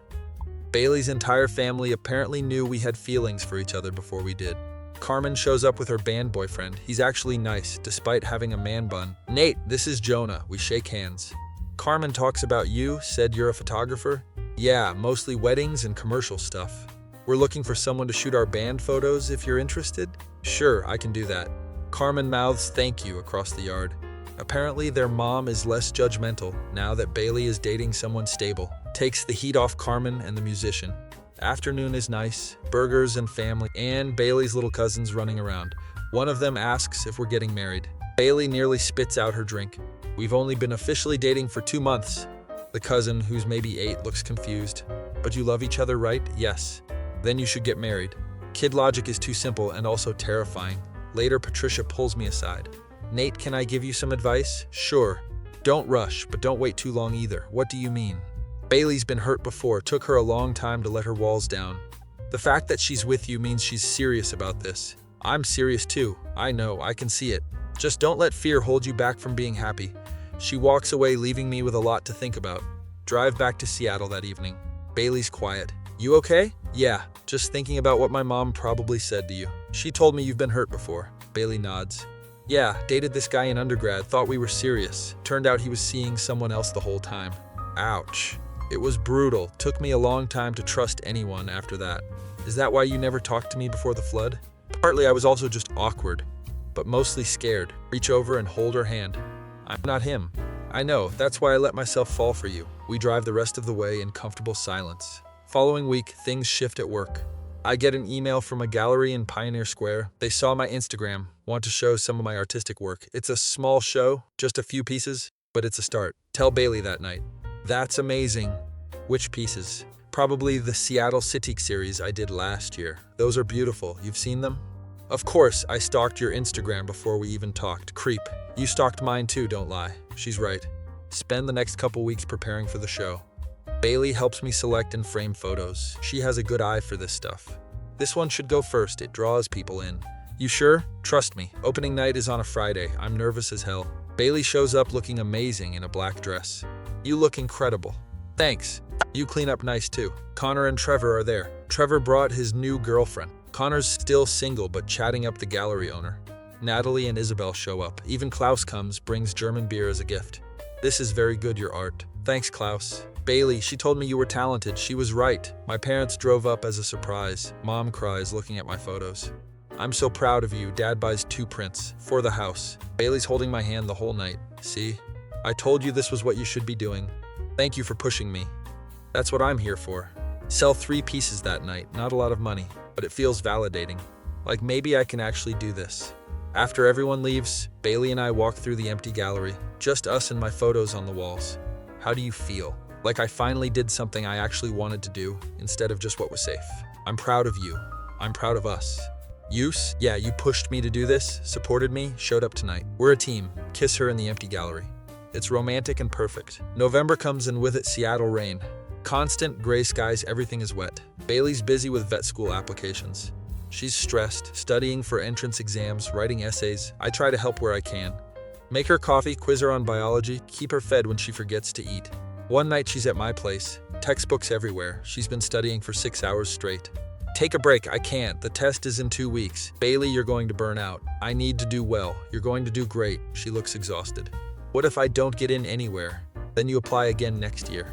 Bailey's entire family apparently knew we had feelings for each other before we did. Carmen shows up with her band boyfriend. He's actually nice, despite having a man bun. Nate, this is Jonah. We shake hands. Carmen talks about you, said you're a photographer. Yeah, mostly weddings and commercial stuff. We're looking for someone to shoot our band photos if you're interested. Sure, I can do that. Carmen mouths thank you across the yard. Apparently their mom is less judgmental now that Bailey is dating someone stable. Takes the heat off Carmen and the musician. Afternoon is nice, burgers and family, and Bailey's little cousins running around. One of them asks if we're getting married. Bailey nearly spits out her drink. We've only been officially dating for 2 months. The cousin, who's maybe 8, looks confused. But you love each other, right? Yes. Then you should get married. Kid logic is too simple and also terrifying. Later, Patricia pulls me aside. Nate, can I give you some advice? Sure. Don't rush, but don't wait too long either. What do you mean? Bailey's been hurt before. Took her a long time to let her walls down. The fact that she's with you means she's serious about this. I'm serious too. I know, I can see it. Just don't let fear hold you back from being happy. She walks away, leaving me with a lot to think about. Drive back to Seattle that evening. Bailey's quiet. You okay? Yeah, just thinking about what my mom probably said to you. She told me you've been hurt before. Bailey nods. Yeah, dated this guy in undergrad, thought we were serious. Turned out he was seeing someone else the whole time. Ouch. It was brutal. Took me a long time to trust anyone after that. Is that why you never talked to me before the flood? Partly I was also just awkward, but mostly scared. Reach over and hold her hand. I'm not him. I know, that's why I let myself fall for you. We drive the rest of the way in comfortable silence. Following week, things shift at work. I get an email from a gallery in Pioneer Square. They saw my Instagram, want to show some of my artistic work. It's a small show, just a few pieces, but it's a start. Tell Bailey that night. That's amazing. Which pieces? Probably the Seattle City series I did last year. Those are beautiful. You've seen them? Of course, I stalked your Instagram before we even talked. Creep. You stalked mine too, don't lie. She's right. Spend the next couple weeks preparing for the show. Bailey helps me select and frame photos. She has a good eye for this stuff. This one should go first. It draws people in. You sure? Trust me. Opening night is on a Friday. I'm nervous as hell. Bailey shows up looking amazing in a black dress. You look incredible. Thanks. You clean up nice too. Connor and Trevor are there. Trevor brought his new girlfriend. Connor's still single but chatting up the gallery owner. Natalie and Isabel show up. Even Klaus comes, brings German beer as a gift. This is very good, your art. Thanks, Klaus. Bailey, she told me you were talented. She was right. My parents drove up as a surprise. Mom cries looking at my photos. I'm so proud of you. Dad buys 2 prints for the house. Bailey's holding my hand the whole night. See? I told you this was what you should be doing. Thank you for pushing me. That's what I'm here for. Sell 3 pieces that night. Not a lot of money, but it feels validating. Like maybe I can actually do this. After everyone leaves, Bailey and I walk through the empty gallery. Just us and my photos on the walls. How do you feel? Like I finally did something I actually wanted to do, instead of just what was safe. I'm proud of you. I'm proud of us. Use? Yeah, you pushed me to do this, supported me, showed up tonight. We're a team. Kiss her in the empty gallery. It's romantic and perfect. November comes and with it Seattle rain. Constant gray skies, everything is wet. Bailey's busy with vet school applications. She's stressed, studying for entrance exams, writing essays. I try to help where I can. Make her coffee, quiz her on biology, keep her fed when she forgets to eat. One night she's at my place, textbooks everywhere. She's been studying for 6 hours straight. Take a break, I can't. The test is in 2 weeks. Bailey, you're going to burn out. I need to do well. You're going to do great. She looks exhausted. What if I don't get in anywhere? Then you apply again next year.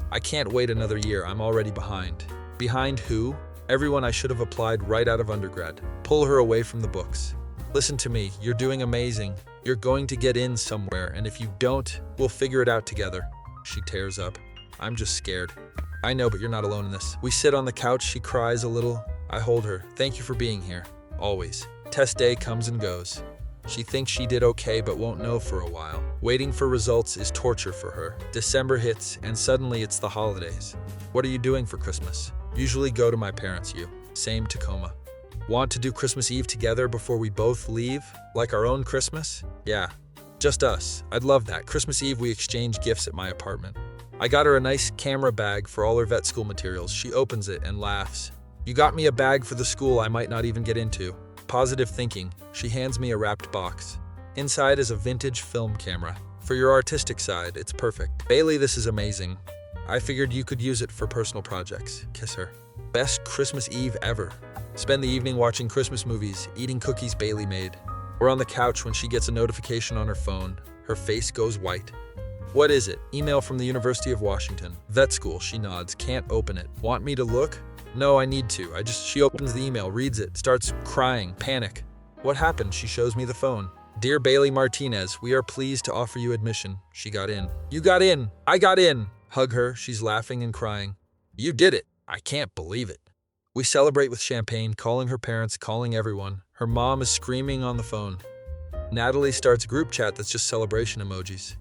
I can't wait another year. I'm already behind. Behind who? Everyone I should have applied right out of undergrad. Pull her away from the books. Listen to me. You're doing amazing. You're going to get in somewhere, and if you don't, we'll figure it out together. She tears up. I'm just scared. I know, but you're not alone in this. We sit on the couch. She cries a little. I hold her. Thank you for being here. Always. Test day comes and goes. She thinks she did okay, but won't know for a while. Waiting for results is torture for her. December hits, and suddenly it's the holidays. What are you doing for Christmas? Usually go to my parents'. You. Same Tacoma. Want to do Christmas Eve together before we both leave? Like our own Christmas? Yeah. Just us. I'd love that. Christmas Eve we exchange gifts at my apartment. I got her a nice camera bag for all her vet school materials. She opens it and laughs. You got me a bag for the school I might not even get into. Positive thinking. She hands me a wrapped box. Inside is a vintage film camera. For your artistic side, it's perfect. Bailey, this is amazing. I figured you could use it for personal projects. Kiss her. Best Christmas Eve ever. Spend the evening watching Christmas movies, eating cookies Bailey made. We're on the couch when she gets a notification on her phone. Her face goes white. What is it? Email from the University of Washington. Vet school, she nods. Can't open it. Want me to look? No, I need to. She opens the email, reads it, starts crying, panic. What happened? She shows me the phone. Dear Bailey Martinez, we are pleased to offer you admission. She got in. You got in. I got in. Hug her. She's laughing and crying. You did it. I can't believe it. We celebrate with champagne, calling her parents, calling everyone. Her mom is screaming on the phone. Natalie starts a group chat that's just celebration emojis.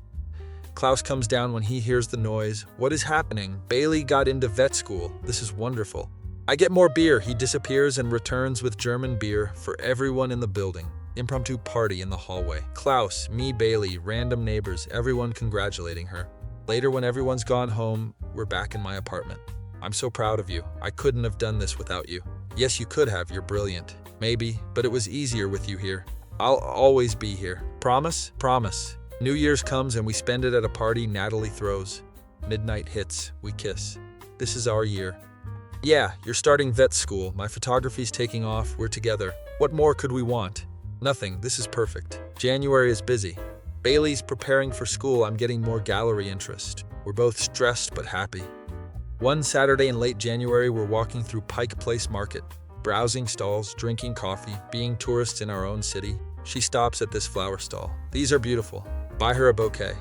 Klaus comes down when he hears the noise. What is happening? Bailey got into vet school. This is wonderful. I get more beer. He disappears and returns with German beer for everyone in the building. Impromptu party in the hallway. Klaus, me, Bailey, random neighbors, everyone congratulating her. Later, when everyone's gone home, we're back in my apartment. I'm so proud of you. I couldn't have done this without you. Yes, you could have. You're brilliant. Maybe, but it was easier with you here. I'll always be here. Promise? Promise. New Year's comes and we spend it at a party Natalie throws. Midnight hits. We kiss. This is our year. Yeah, you're starting vet school. My photography's taking off. We're together. What more could we want? Nothing. This is perfect. January is busy. Bailey's preparing for school. I'm getting more gallery interest. We're both stressed but happy. One Saturday in late January, we're walking through Pike Place Market, browsing stalls, drinking coffee, being tourists in our own city. She stops at this flower stall. These are beautiful. Buy her a bouquet.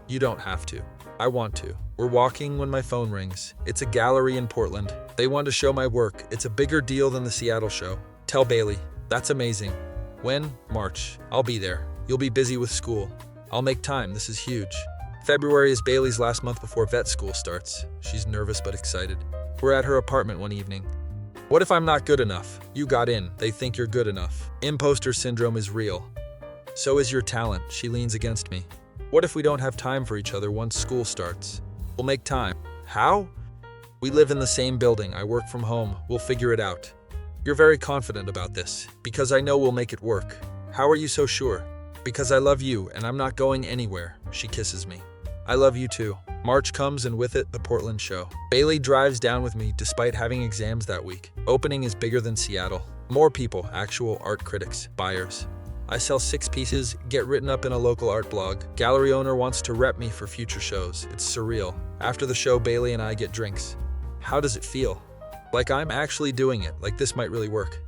You don't have to. I want to. We're walking when my phone rings. It's a gallery in Portland. They want to show my work. It's a bigger deal than the Seattle show. Tell Bailey. That's amazing. When? March. I'll be there. You'll be busy with school. I'll make time. This is huge. February is Bailey's last month before vet school starts. She's nervous but excited. We're at her apartment one evening. What if I'm not good enough? You got in. They think you're good enough. Imposter syndrome is real. So is your talent. She leans against me. What if we don't have time for each other once school starts? We'll make time. How? We live in the same building. I work from home. We'll figure it out. You're very confident about this. Because I know we'll make it work. How are you so sure? Because I love you and I'm not going anywhere. She kisses me. I love you too. March comes and with it, the Portland show. Bailey drives down with me despite having exams that week. Opening is bigger than Seattle. More people, actual art critics, buyers. I sell 6 pieces, get written up in a local art blog. Gallery owner wants to rep me for future shows. It's surreal. After the show, Bailey and I get drinks. How does it feel? Like I'm actually doing it, like this might really work.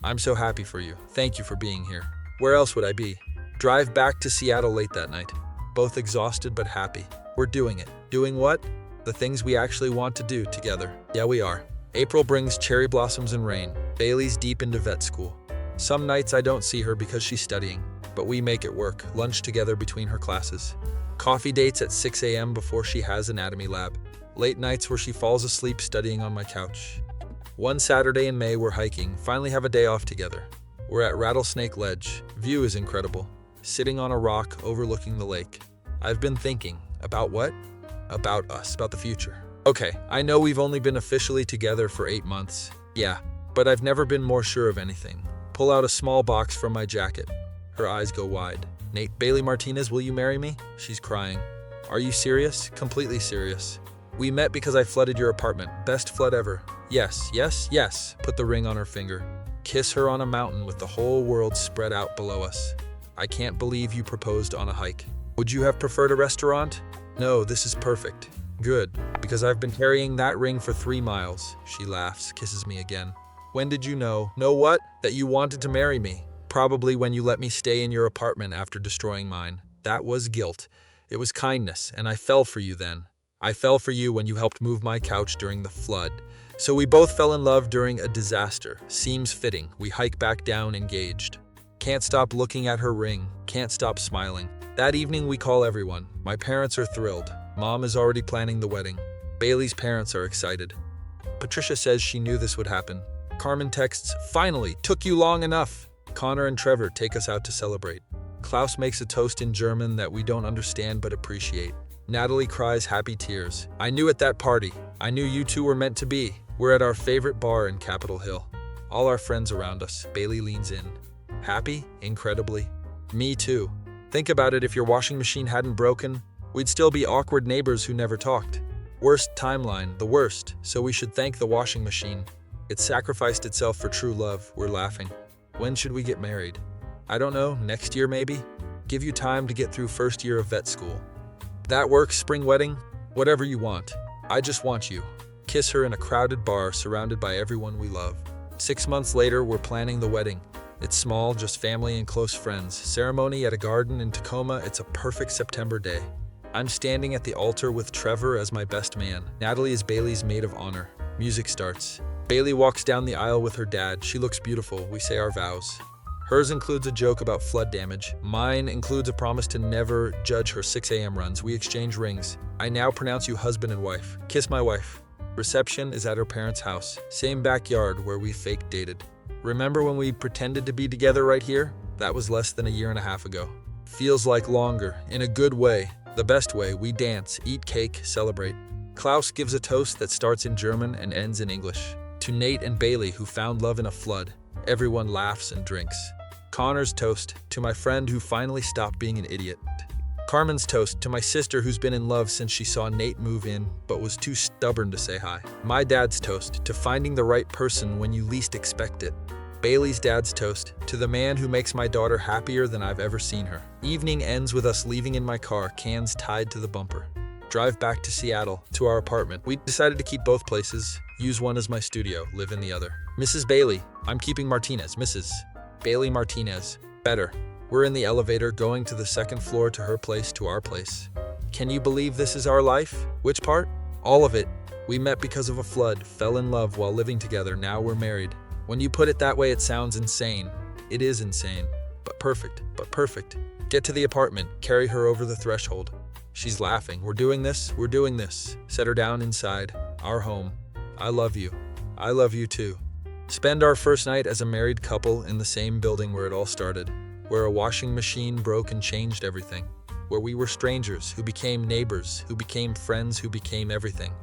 I'm so happy for you. Thank you for being here. Where else would I be? Drive back to Seattle late that night. Both exhausted but happy. We're doing it. Doing what? The things we actually want to do together. Yeah, we are. April brings cherry blossoms and rain. Bailey's deep into vet school. Some nights I don't see her because she's studying, but we make it work. Lunch together between her classes. Coffee dates at 6 a.m. before she has anatomy lab. Late nights where she falls asleep studying on my couch. One Saturday in May, we're hiking. Finally have a day off together. We're at Rattlesnake Ledge. View is incredible. Sitting on a rock overlooking the lake. I've been thinking. About what? About us, about the future. Okay, I know we've only been officially together for 8 months. Yeah, but I've never been more sure of anything. Pull out a small box from my jacket. Her eyes go wide. Nate, Bailey Martinez, will you marry me? She's crying. Are you serious? Completely serious. We met because I flooded your apartment. Best flood ever. Yes, yes, yes. Put the ring on her finger. Kiss her on a mountain with the whole world spread out below us. I can't believe you proposed on a hike. Would you have preferred a restaurant? No, this is perfect. Good, because I've been carrying that ring for 3 miles. She laughs, kisses me again. When did you know? Know what? That you wanted to marry me. Probably when you let me stay in your apartment after destroying mine. That was guilt. It was kindness, and I fell for you then. I fell for you when you helped move my couch during the flood. So we both fell in love during a disaster. Seems fitting. We hike back down engaged. Can't stop looking at her ring. Can't stop smiling. That evening we call everyone. My parents are thrilled. Mom is already planning the wedding. Bailey's parents are excited. Patricia says she knew this would happen. Carmen texts, finally, took you long enough. Connor and Trevor take us out to celebrate. Klaus makes a toast in German that we don't understand but appreciate. Natalie cries happy tears. I knew at that party. I knew you two were meant to be. We're at our favorite bar in Capitol Hill. All our friends around us. Bailey leans in. Happy? Incredibly. Me too. Think about it, if your washing machine hadn't broken, we'd still be awkward neighbors who never talked. Worst timeline, the worst, so we should thank the washing machine. It sacrificed itself for true love. We're laughing. When should we get married? I don't know, next year maybe? Give you time to get through first year of vet school. That works, spring wedding? Whatever you want. I just want you. Kiss her in a crowded bar surrounded by everyone we love. 6 months later, we're planning the wedding. It's small, just family and close friends. Ceremony at a garden in Tacoma. It's a perfect September day. I'm standing at the altar with Trevor as my best man. Natalie is Bailey's maid of honor. Music starts. Bailey walks down the aisle with her dad. She looks beautiful. We say our vows. Hers includes a joke about flood damage. Mine includes a promise to never judge her 6 a.m. runs. We exchange rings. I now pronounce you husband and wife. Kiss my wife. Reception is at her parents' house. Same backyard where we fake dated. Remember when we pretended to be together right here? That was less than a year and a half ago. Feels like longer, in a good way, the best way. We dance, eat cake, celebrate. Klaus gives a toast that starts in German and ends in English. To Nate and Bailey, who found love in a flood. Everyone laughs and drinks. Connor's toast, to my friend who finally stopped being an idiot. Carmen's toast to my sister who's been in love since she saw Nate move in but was too stubborn to say hi. My dad's toast to finding the right person when you least expect it. Bailey's dad's toast to the man who makes my daughter happier than I've ever seen her. Evening ends with us leaving in my car, cans tied to the bumper. Drive back to Seattle, to our apartment. We decided to keep both places, use one as my studio, live in the other. Mrs. Bailey, I'm keeping Martinez. Mrs. Bailey Martinez. Better. We're in the elevator going to the second floor to her place to our place. Can you believe this is our life? Which part? All of it. We met because of a flood, fell in love while living together, now we're married. When you put it that way, it sounds insane. It is insane. But perfect. Get to the apartment, carry her over the threshold. She's laughing. We're doing this. Set her down inside, our home. I love you. I love you too. Spend our first night as a married couple in the same building where it all started, where a washing machine broke and changed everything, where we were strangers who became neighbors, who became friends, who became everything.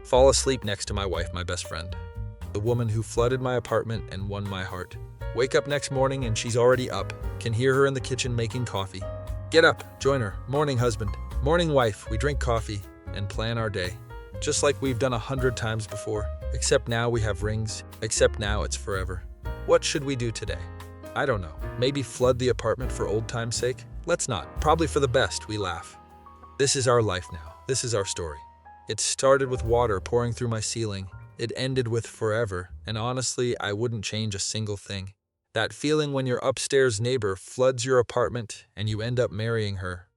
Fall asleep next to my wife, my best friend, the woman who flooded my apartment and won my heart. Wake up next morning and she's already up. Can hear her in the kitchen making coffee. Get up, join her. Morning husband, morning wife. We drink coffee and plan our day. Just like we've done 100 times before. Except now we have rings. Except now it's forever. What should we do today? I don't know. Maybe flood the apartment for old time's sake? Let's not. Probably for the best, we laugh. This is our life now. This is our story. It started with water pouring through my ceiling. It ended with forever, and honestly, I wouldn't change a single thing. That feeling when your upstairs neighbor floods your apartment and you end up marrying her.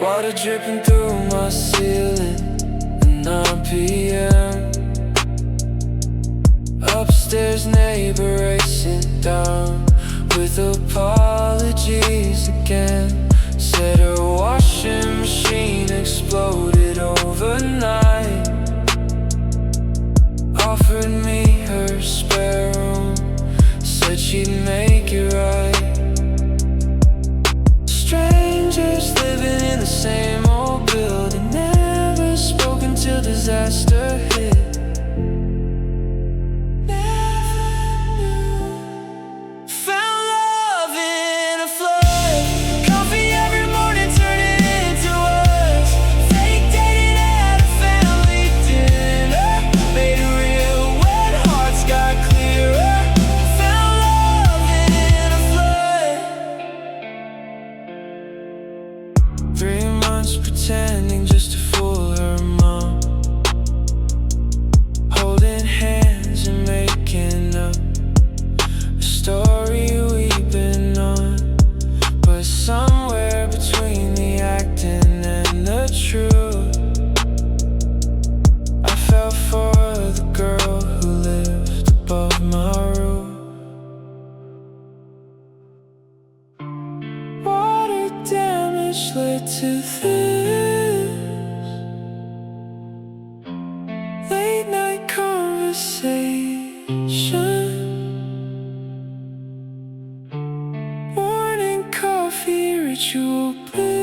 Water dripping through my ceiling at 9 p.m. Upstairs neighbor racing down with apologies again. Said her washing machine exploded overnight. Offered me her spare room, said she'd make it right. Strangers living in the same old building, never spoke until disaster hit. Never knew. Found love in a flood. Coffee every morning, turn it into us. Fake dating at a family dinner. Made it real when hearts got clearer. Found love in a flood. 3 months pretending just to fool her mom, holding hands and making up a story we've been on. But somewhere between the acting and the truth, I fell for the girl who lived above my roof. Water damage led to this. Late night conversation. Morning coffee ritual bliss.